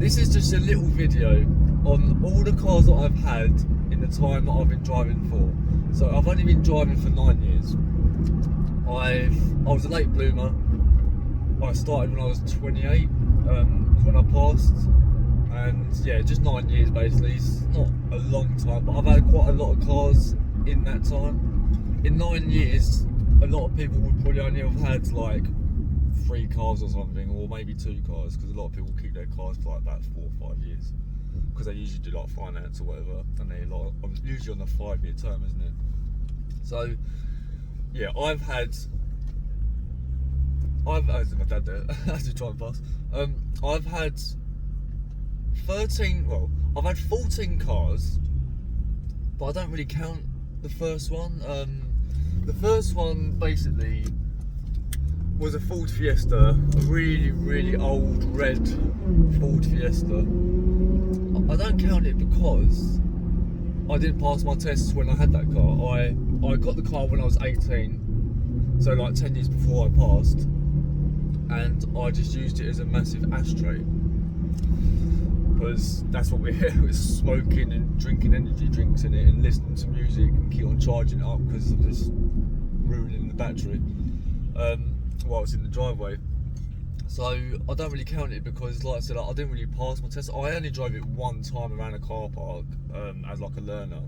This is just a little video on all the cars that I've had in the time that I've been driving for. So I've only been driving for 9 years. I was a late bloomer. I started when I was 28, was when I passed. And yeah, just 9 years basically. It's not a long time, but I've had quite a lot of cars in that time. In 9 years, a lot of people would probably only have had like 3 cars or something, or maybe 2 cars, because a lot of people keep their cars for like about 4 or 5 years, because they usually do like finance or whatever, and they like usually on a 5-year term, isn't it? So yeah, I've had as my dad there, as you try and pass. I've had 13. Well, I've had 14 cars, but I don't really count the first one. The first one basically was a Ford Fiesta, a really old red Ford Fiesta. I don't count it because I didn't pass my tests when I had that car. I got the car when I was 18, so like 10 years before I passed, and I just used it as a massive ashtray, because that's what we're here, we're smoking and drinking energy drinks in it and listening to music and keep on charging it up because of this ruining the battery while it's in the driveway. So I don't really count it because, like I said, I didn't really pass my test. I only drove it one time around a car park as like a learner.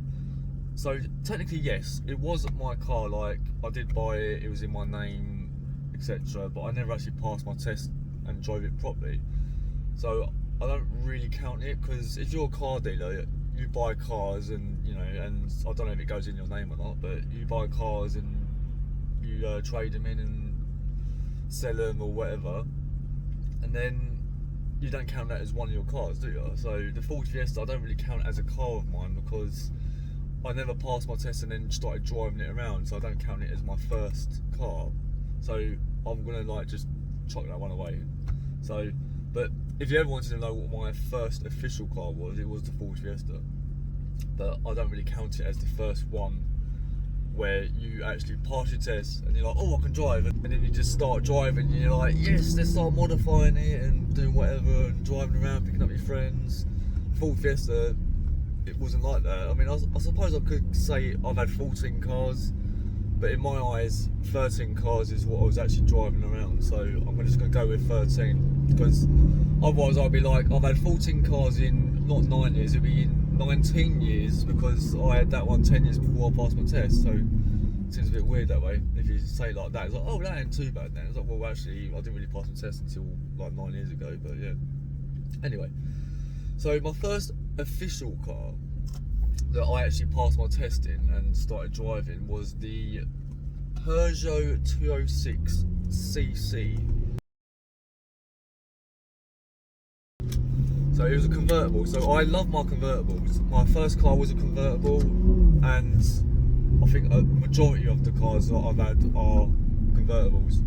So technically yes, it wasn't my car, like I did buy it, it was in my name, etc, but I never actually passed my test and drove it properly. So I don't really count it, because if you're a car dealer, you buy cars, and you know, and I don't know if it goes in your name or not, but you buy cars and you trade them in and sell them or whatever, and then you don't count that as one of your cars, do you? So the Ford Fiesta I don't really count as a car of mine, because I never passed my test and then started driving it around, so I don't count it as my first car. So I'm gonna like just chuck that one away. So, but if you ever wanted to know what my first official car was, it was the Ford Fiesta. But I don't really count it as the first one where you actually pass your test and you're like, oh, I can drive, and then you just start driving and you're like, yes, let's start modifying it and doing whatever and driving around, picking up your friends. Ford Fiesta, it wasn't like that. I mean, I suppose I could say I've had 14 cars, but in my eyes, 13 cars is what I was actually driving around. So I'm just going to go with 13, because otherwise I'll be like, I've had 14 cars in not 9 years, it'll be in 19 years, because I had that one 10 years before I passed my test. So it seems a bit weird that way. If you say like that, it's like, oh, that ain't too bad then. It's like, well, actually, I didn't really pass my test until like 9 years ago, but yeah. Anyway, so my first official car that I actually passed my test in and started driving was the Peugeot 206cc. So it was a convertible. So I love my convertibles. My first car was a convertible, and I think a majority of the cars that I've had are convertibles.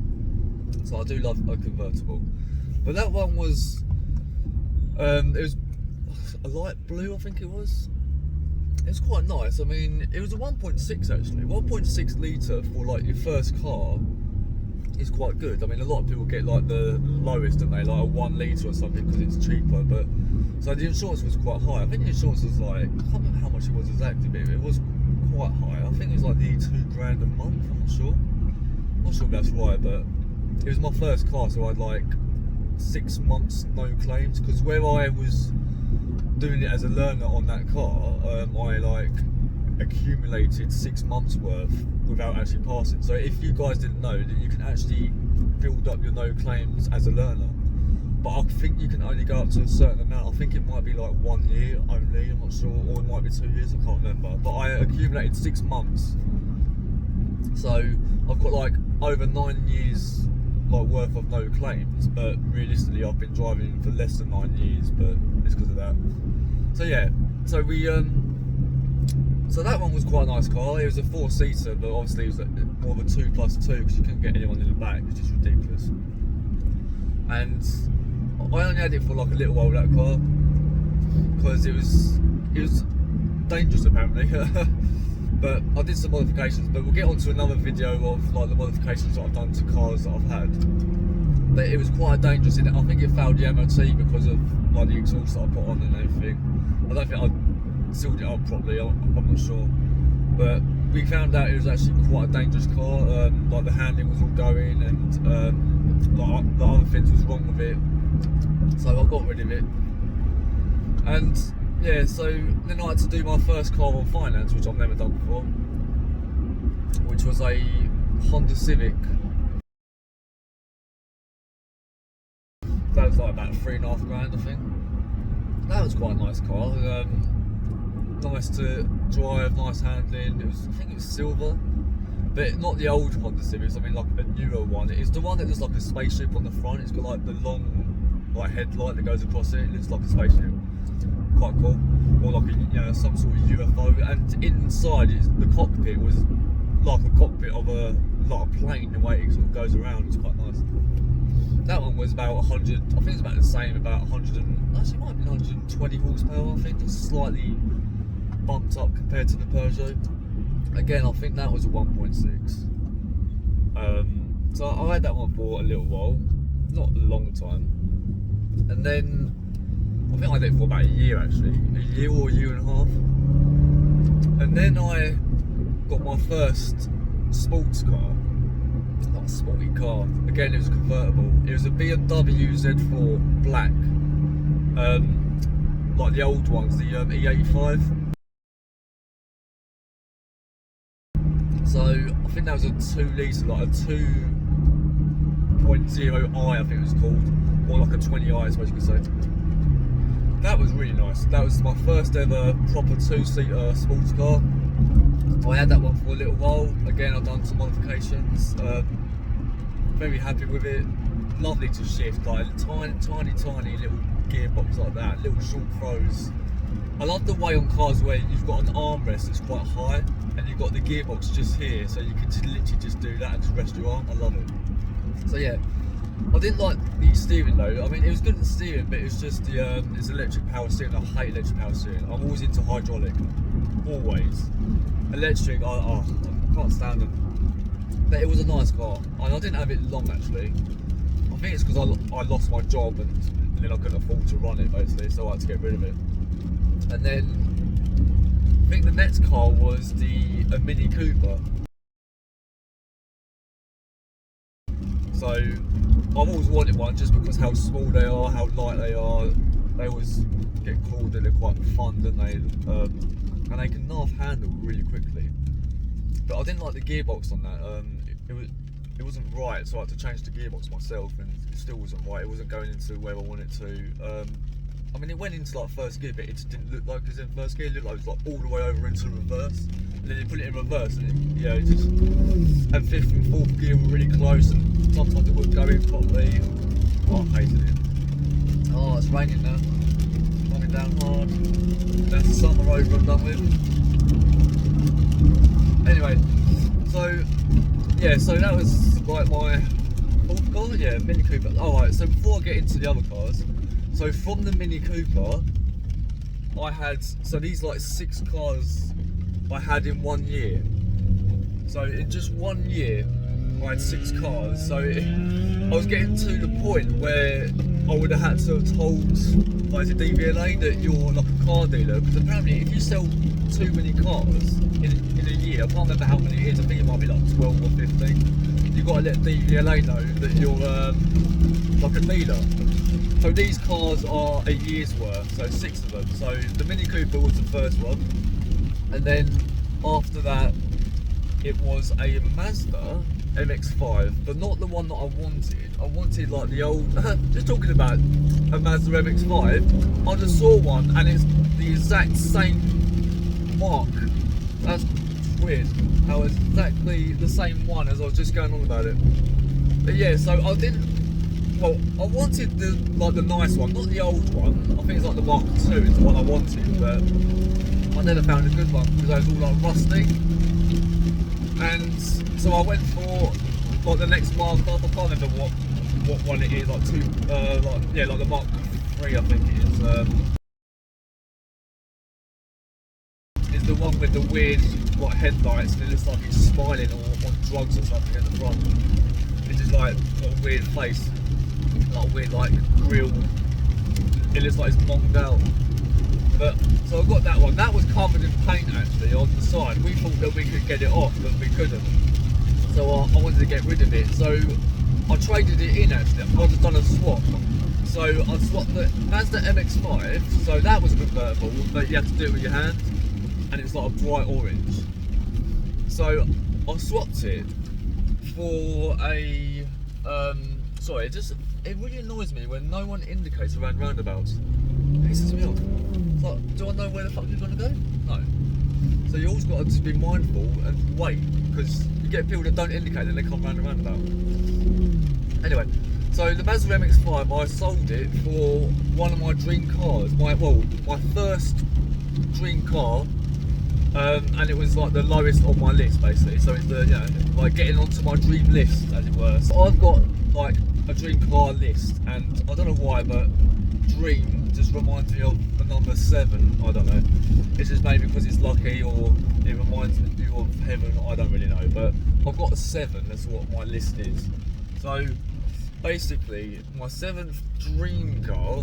So I do love a convertible. But that one was, it was a light blue, I think it was. It was quite nice. I mean, it was a 1.6 actually. 1.6 litre for like your first car is quite good. I mean, a lot of people get like the lowest, don't they? Like a 1 litre or something, because it's cheaper. But so the insurance was quite high. I think the insurance was like, I can't remember how much it was exactly, but it was quite high. I think it was like nearly £2,000 a month. I'm not sure. I'm not sure if that's right, but it was my first car, so I had like 6 months no claims, because where I was doing it as a learner on that car, I like accumulated 6 months worth without actually passing. So if you guys didn't know, that you can actually build up your no claims as a learner, but I think you can only go up to a certain amount. I think it might be like 1 year only, I'm not sure, or it might be 2 years, I can't remember, but I accumulated 6 months, so I've got like over 9 years like worth of no claims. But realistically I've been driving for less than 9 years, but it's because of that. So yeah, so we so that one was quite a nice car. It was a 4-seater, but obviously it was more of a 2+2, because you couldn't get anyone in the back. It's just ridiculous. And I only had it for like a little while, that car, because it was dangerous apparently. But I did some modifications, but we'll get on to another video of like the modifications that I've done to cars that I've had. but it was quite dangerous. I think it failed the MOT because of like the exhaust that I put on and everything. I don't think I sealed it up properly. I'm not sure, but we found out it was actually quite a dangerous car. Like the handling was all going, and like the other things was wrong with it. So I got rid of it, and yeah. So then I had to do my first car on finance, which I've never done before, which was a Honda Civic. That was like about $3,500, I think. That was quite a nice car. Nice to drive, nice handling. I think it was silver, but not the old Honda Civics. I mean, like a newer one. It's the one that looks like a spaceship on the front. It's got like the long, like headlight that goes across it. It looks like a spaceship. Quite cool, or like a, some sort of UFO. And inside, the cockpit was like a cockpit of a plane. The way it sort of goes around, it's quite nice. That one was about 100. I think it's about the same, about 100 and actually it might be 120 horsepower. I think it's slightly bumped up compared to the Peugeot. Again, I think that was a 1.6. So I had that one for a little while, not a long time, and then I think I had it for about a year actually, a year or a year and a half, and then I got my first sports car. Not a sporty car. Again, it was a convertible. It was a BMW Z4 black, like the old ones, the E85. So I think that was a 2 litre, like a 2.0i, I think it was called, or like a 20i, I suppose you could say. That was really nice. That was my first ever proper 2-seater sports car. I had that one for a little while. Again, I've done some modifications. Very happy with it. Lovely to shift, like tiny little gearbox like that, little short throws. I love the way on cars where you've got an armrest that's quite high, and you've got the gearbox just here, so you can literally just do that and just rest your arm. I love it. So yeah, I didn't like the steering though. I mean, it was good at the steering, but it was just the it's electric power steering. I hate electric power steering. I'm always into hydraulic, always. Electric, I can't stand them. But it was a nice car, and I didn't have it long actually. I think it's because I lost my job and then I couldn't afford to run it basically, so I had to get rid of it. And then I think the next car was a Mini Cooper. So I've always wanted one just because how small they are, how light they are. They always get called that they're quite fun, don't they? And they can half handle really quickly. But I didn't like the gearbox on that. It wasn't right, so I had to change the gearbox myself, and it still wasn't right. It wasn't going into where I wanted it to. I mean, it went into like first gear, but it just didn't look like it was in first gear. It looked like it was like all the way over into reverse. And then you put it in reverse, and it just. And fifth and fourth gear were really close, and sometimes it wouldn't go in properly. Oh, I hated it. Oh, it's raining now. Coming down hard. That's the summer over and done with. Anyway, so yeah, so that was like my fourth car. Yeah, Mini Cooper. Alright, so before I get into the other cars. So from the Mini Cooper, I had, so these like 6 cars I had in 1 year. So in just 1 year, I had 6 cars. So I was getting to the point where I would have had to have told like the DVLA that you're like a car dealer, because apparently if you sell too many cars in a year, I can't remember how many it is, I think it might be like 12 or 15, you've got to let DVLA know that you're like a dealer. So these cars are a year's worth, so 6 of them. So the Mini Cooper was the first one, and then after that it was a Mazda MX-5, but not the one that I wanted. I wanted like the old, just talking about a Mazda MX-5, I just saw one and it's the exact same mark. That's weird, how it's exactly the same one as I was just going on about it. But yeah, so I didn't, well, I wanted the nice one, not the old one. I think it's like the Mark II is the one I wanted, but I never found a good one because I was all like rusty. And so I went for like the next Mark up. I can't remember what one it is, like the Mark III, I think it is. Is the one with the weird like headlights and it looks like it's smiling or on drugs or something at the front. It's just like got a weird face. like weird like grill. It looks like it's monged out. But so I got that one. That was covered in paint actually on the side. We thought that we could get it off, but we couldn't. So I wanted to get rid of it. So I traded it in actually. I've just done a swap. So I swapped the Mazda MX-5. So that was a convertible, but you have to do it with your hand, and it's like a bright orange. So I swapped it for a sorry, it really annoys me when no one indicates around roundabouts. It pisses me off. It's like, do I know where the fuck you're gonna go? No. So you always got to just be mindful and wait, because you get people that don't indicate, then they come round the roundabout. Anyway, so the Mazda MX-5, I sold it for one of my dream cars. My first dream car. And it was like the lowest on my list basically, so it's the, you know, like getting onto my dream list as it were. So I've got like a dream car list, and I don't know why, but dream just reminds me of the number 7. I don't know, it's just maybe because it's lucky, or it reminds me of heaven, I don't really know, but I've got a 7, that's what my list is. So basically my 7th dream car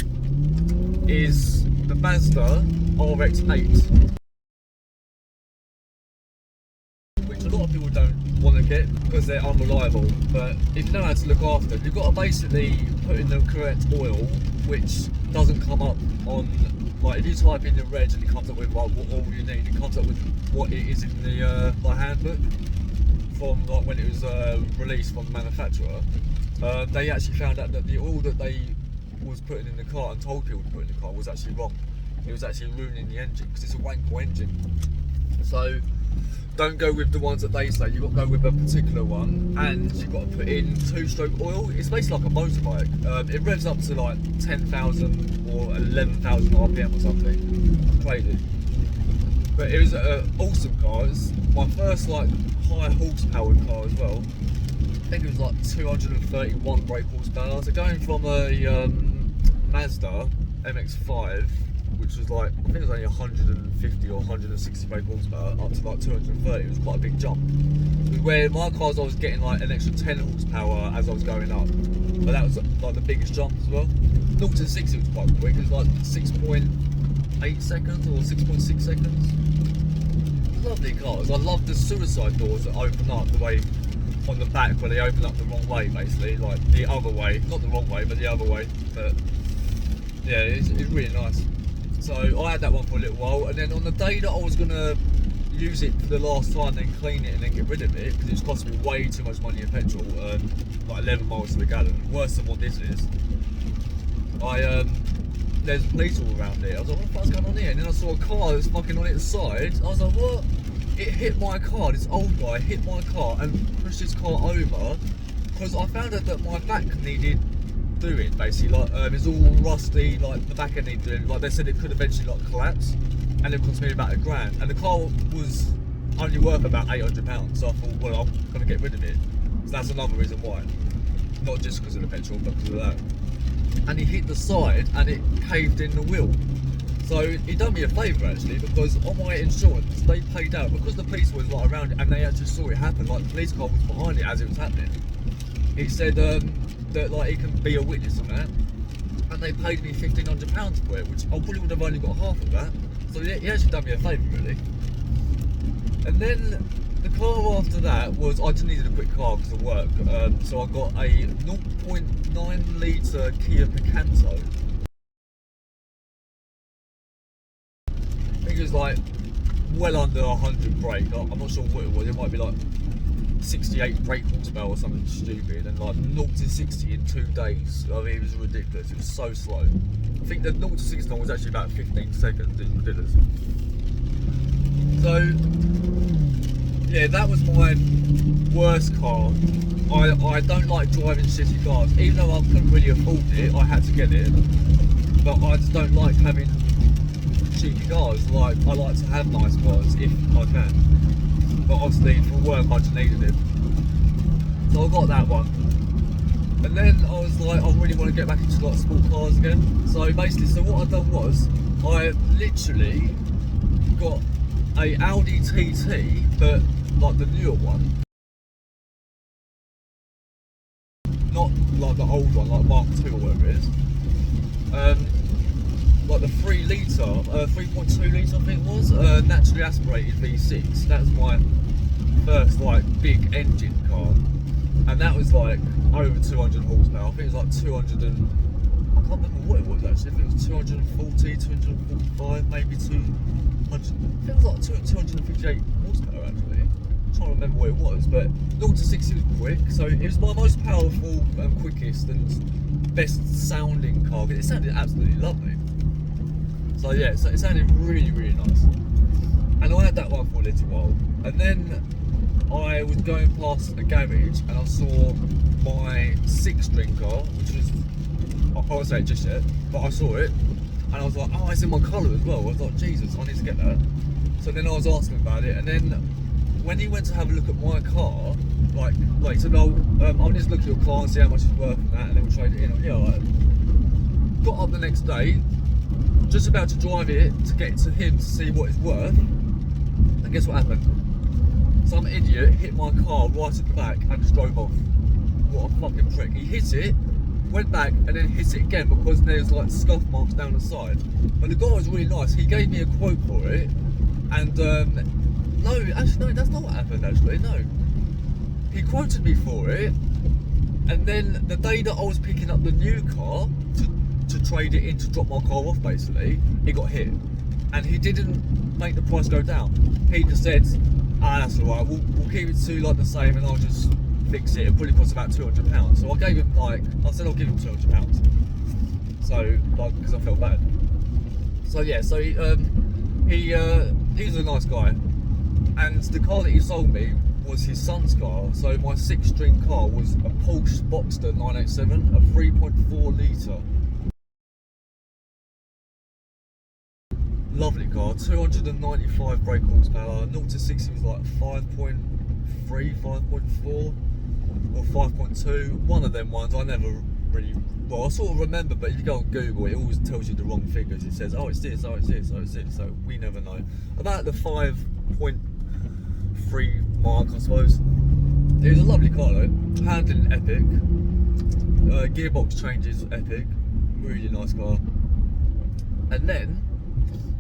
is the Mazda RX-8. A lot of people don't want to get because they're unreliable, but if you know how to look after them, you've got to basically put in the correct oil, which doesn't come up on, like if you type in the reg and it comes up with like what oil you need, it comes up with what it is in the like handbook from like when it was released from the manufacturer. They actually found out that the oil that they was putting in the car and told people to put in the car was actually wrong. It was actually ruining the engine because it's a Wankel engine. So don't go with the ones that they say, you've got to go with a particular one, and you've got to put in 2-stroke oil. It's basically like a motorbike. It revs up to like 10,000 or 11,000 RPM or something. Crazy. But it was an awesome car. It's my first like high horsepower car as well. I think it was like 231 brake horsepower. So going from a Mazda MX-5, which was like, I think it was only 150 or 160 brake horsepower, up to like 230, it was quite a big jump. Where my cars I was getting like an extra 10 horsepower as I was going up, but that was like the biggest jump as well. 0 to 60 was quite quick, it was like 6.8 seconds or 6.6 seconds. Lovely cars. I love the suicide doors that open up the way on the back, where they open up the wrong way basically, like the other way, not the wrong way but the other way, but yeah, it's really nice. So I had that one for a little while, and then on the day that I was going to use it for the last time, then clean it and then get rid of it, because it's cost me way too much money in petrol, like 11 miles to the gallon, worse than what this is. There's police all around it. I was like, what the fuck's going on here? And then I saw a car that's fucking on its side. I was like, what? It hit my car, this old guy hit my car and pushed his car over, because I found out that my back needed doing basically, like it's all rusty, like the back end needed doing, like they said it could eventually like collapse, and it cost me about £1,000, and the car was only worth about £800, so I thought, well, I'm gonna get rid of it. So that's another reason why, not just because of the petrol, but because of that. And he hit the side and it caved in the wheel. So he done me a favour actually, because on my insurance they paid out, because the police was like around it and they actually saw it happen, like the police car was behind it as it was happening. It said that like he can be a witness on that, and they paid me £1,500 for it, which I probably would have only got half of that. So he actually done me a favour really. And then the car after that was, I just needed a quick car because of work, so I got a 0.9 litre Kia Picanto. I think it was like well under 100 brake. I'm not sure what it was. It might be like 68 brake horsepower or something stupid, and like 0 to 60 in 2 days. I mean, it was ridiculous. It was so slow. I think the 0 to 60 was actually about 15 seconds. It was ridiculous. So yeah, that was my worst car. I don't like driving shitty cars. Even though I couldn't really afford it, I had to get it. But I just don't like having cheapy cars. Like, I like to have nice cars if I can. But obviously for work I just needed it. So I got that one. And then I was like, I really want to get back into like sport cars again. So basically, so what I done was, I literally got a Audi TT, but like the newer one. Not like the old one, like Mark II or whatever it is. Like the 3 litre, 3.2 litre I think it was, naturally aspirated V6. That was my first like big engine car, and that was like over 200 horsepower. I think it was like 200 and I can't remember what it was actually. If it was 240, 245, maybe 200. I think it was like 258 horsepower actually. I'm trying to remember what it was, but 0 to 60 was quick, so it was my most powerful and quickest and best sounding car. It sounded absolutely lovely. So yeah, so it sounded really, really nice. And I had that one for a little while, and then I was going past a garage and I saw my 6-string car, which was, I won't say it just yet, but I saw it and I was like, oh, it's in my colour as well. I was like, Jesus, I need to get that. So then I was asking about it, and then when he went to have a look at my car, like he said, oh, I'll just look at your car and see how much it's worth and that, and then we'll trade it in. Yeah, like, got up the next day, just about to drive it to get to him to see what it's worth, and guess what happened? Some idiot hit my car right at the back and just drove off. What a fucking prick. He hit it, went back and then hit it again because there's like scuff marks down the side. But the guy was really nice. He gave me a quote for it, and no, actually no, that's not what happened actually, no. He quoted me for it, and then the day that I was picking up the new car to trade it in to drop my car off basically, it got hit. And he didn't make the price go down. He just said, that's alright, we'll keep it to like the same and I'll just fix it. It probably costs about £200. So I gave him I said I'll give him £200. So, like, because I felt bad. So yeah, so he was a nice guy. And the car that he sold me was his son's car. So my 6-string car was a Porsche Boxster 987, a 3.4 litre. Lovely car, 295 brake horsepower, 0 to 60 was like 5.3, 5.4 or 5.2, one of them ones. I never really, well, I sort of remember, but if you go on Google it always tells you the wrong figures. It says, oh it's this, oh it's this, oh it's this, so we never know. About the 5.3 mark I suppose. It was a lovely car though, handling epic, gearbox changes epic, really nice car. And then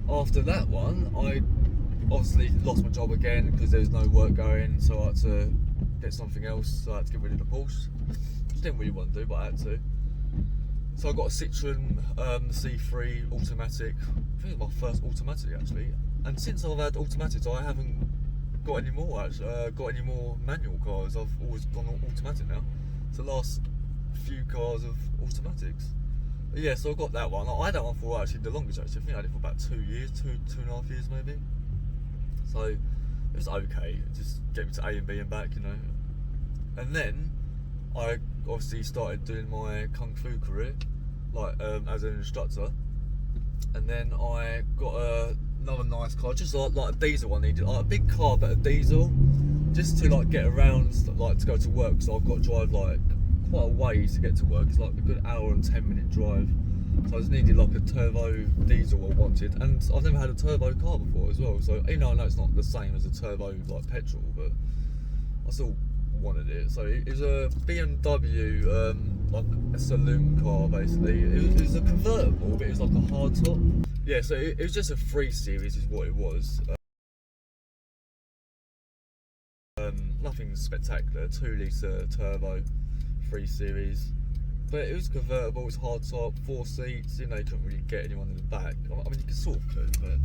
after that one, I obviously lost my job again because there was no work going, so I had to get something else. So I had to get rid of the Porsche, which I didn't really want to do, but I had to. So I got a Citroen C3 automatic. I think it was my first automatic actually. And since I've had automatics, I haven't got any more actually. Got any more manual cars. I've always gone automatic now. It's the last few cars of automatics. Yeah, so I got that one. I had that one for actually the longest actually. I think I had it for about 2 years, two and a half years maybe. So it was okay. Just get me to A and B and back, you know. And then I obviously started doing my Kung Fu career, like as an instructor. And then I got another nice car, just like a diesel one needed, like a big car but a diesel, just to like get around, like to go to work. So I've got to drive like quite a ways to get to work. It's like a good hour and 10-minute drive. So I just needed like a turbo diesel I wanted, and I've never had a turbo car before as well. So even though I know it's not the same as a turbo like petrol, but I still wanted it. So it was a BMW, like a saloon car basically. It was a convertible, but it was like a hard top. Yeah, so it was just a 3 Series is what it was. Nothing spectacular, 2 litre turbo, 3 Series. But it was convertible, it was hard top, 4 seats, you know, you couldn't really get anyone in the back. I mean, you sort of could, but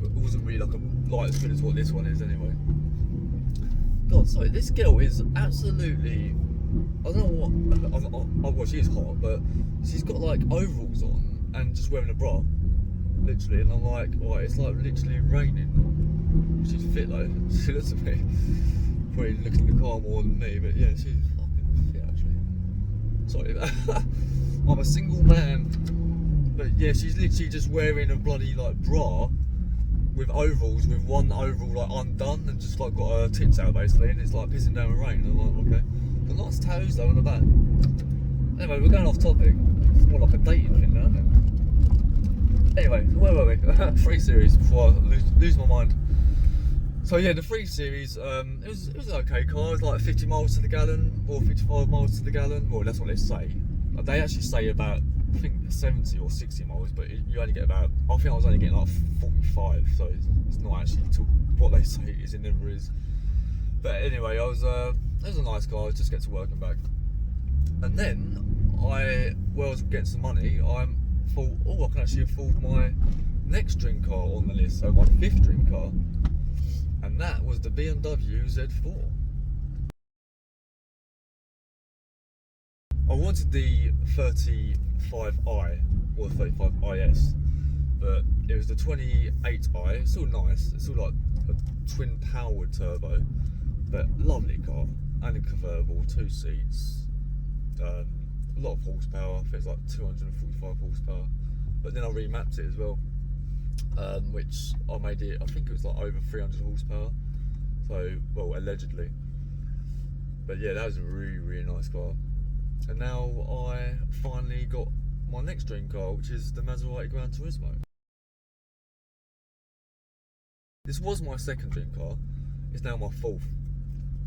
it wasn't really like as good as what this one is anyway. God, sorry, this girl is absolutely, I don't know what, well, she is hot, but she's got like overalls on and just wearing a bra, literally, and I'm like, oh, it's like literally raining. She's fit though, she looks at me, probably looking at the car more than me, but yeah, she's fucking fit actually. Sorry, I'm a single man, but yeah, she's literally just wearing a bloody like bra with overalls, with one overall like undone and just like got her tits out basically, and it's like pissing down the rain. I'm like, okay. Got nice toes though on the back. Anyway, we're going off topic. It's more like a dating thing now, isn't it? Anyway, where were we? 3 Series before I lose my mind. So yeah, the 3 Series, it was an okay car. It was like 50 miles to the gallon or 55 miles to the gallon. Well, that's what they say. They actually say about, I think 70 or 60 miles, but you only get about, I think I was only getting like 45, so it's not actually to what they say it is, it never is. But anyway, it was a nice car, just get to work and back. And then where I was getting some money, I thought, oh, I can actually afford my next dream car on the list, so my 5th dream car, and that was the BMW Z4. I wanted the 35i or the 35IS, but it was the 28i. It's still nice, it's still like a twin powered turbo, but lovely car, and a convertible, 2 seats, a lot of horsepower. I think it's like 245 horsepower, but then I remapped it as well, which I made it, I think it was like over 300 horsepower, so, well, allegedly. But yeah, that was a really nice car. And now I finally got my next dream car, which is the Maserati Gran Turismo. This was my 2nd dream car, it's now my 4th.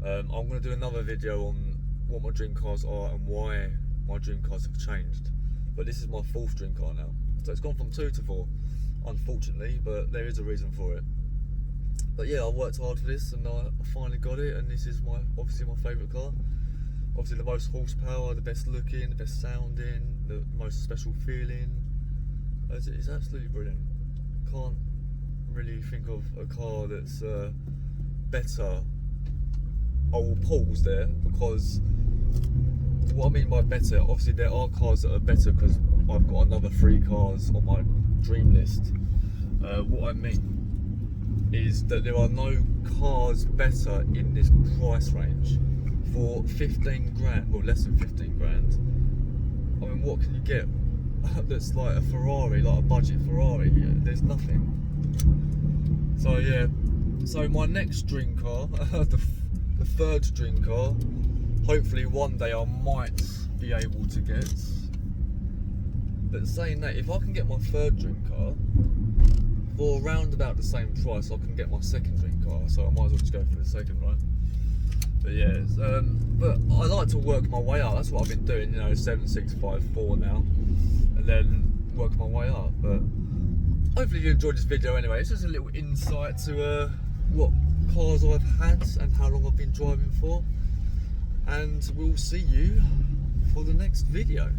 I'm going to do another video on what my dream cars are and why my dream cars have changed. But this is my 4th dream car now. So it's gone from 2 to 4, unfortunately, but there is a reason for it. But yeah, I worked hard for this and I finally got it, and this is obviously my favourite car. Obviously the most horsepower, the best looking, the best sounding, the most special feeling. It's absolutely brilliant. Can't really think of a car that's better. I will pause there, because what I mean by better, obviously there are cars that are better because I've got another 3 cars on my dream list. What I mean is that there are no cars better in this price range. For 15 grand, well, less than 15 grand, I mean, what can you get that's like a Ferrari, like a budget Ferrari? There's nothing. So yeah, so my next dream car, the 3rd dream car, hopefully one day I might be able to get. But saying that, if I can get my 3rd dream car for around about the same price, I can get my 2nd dream car, so I might as well just go for the 2nd, right? But yeah, but I like to work my way up. That's what I've been doing, 7654 now, and then work my way up. But hopefully you enjoyed this video anyway. It's just a little insight to what cars I've had and how long I've been driving for, and we'll see you for the next video.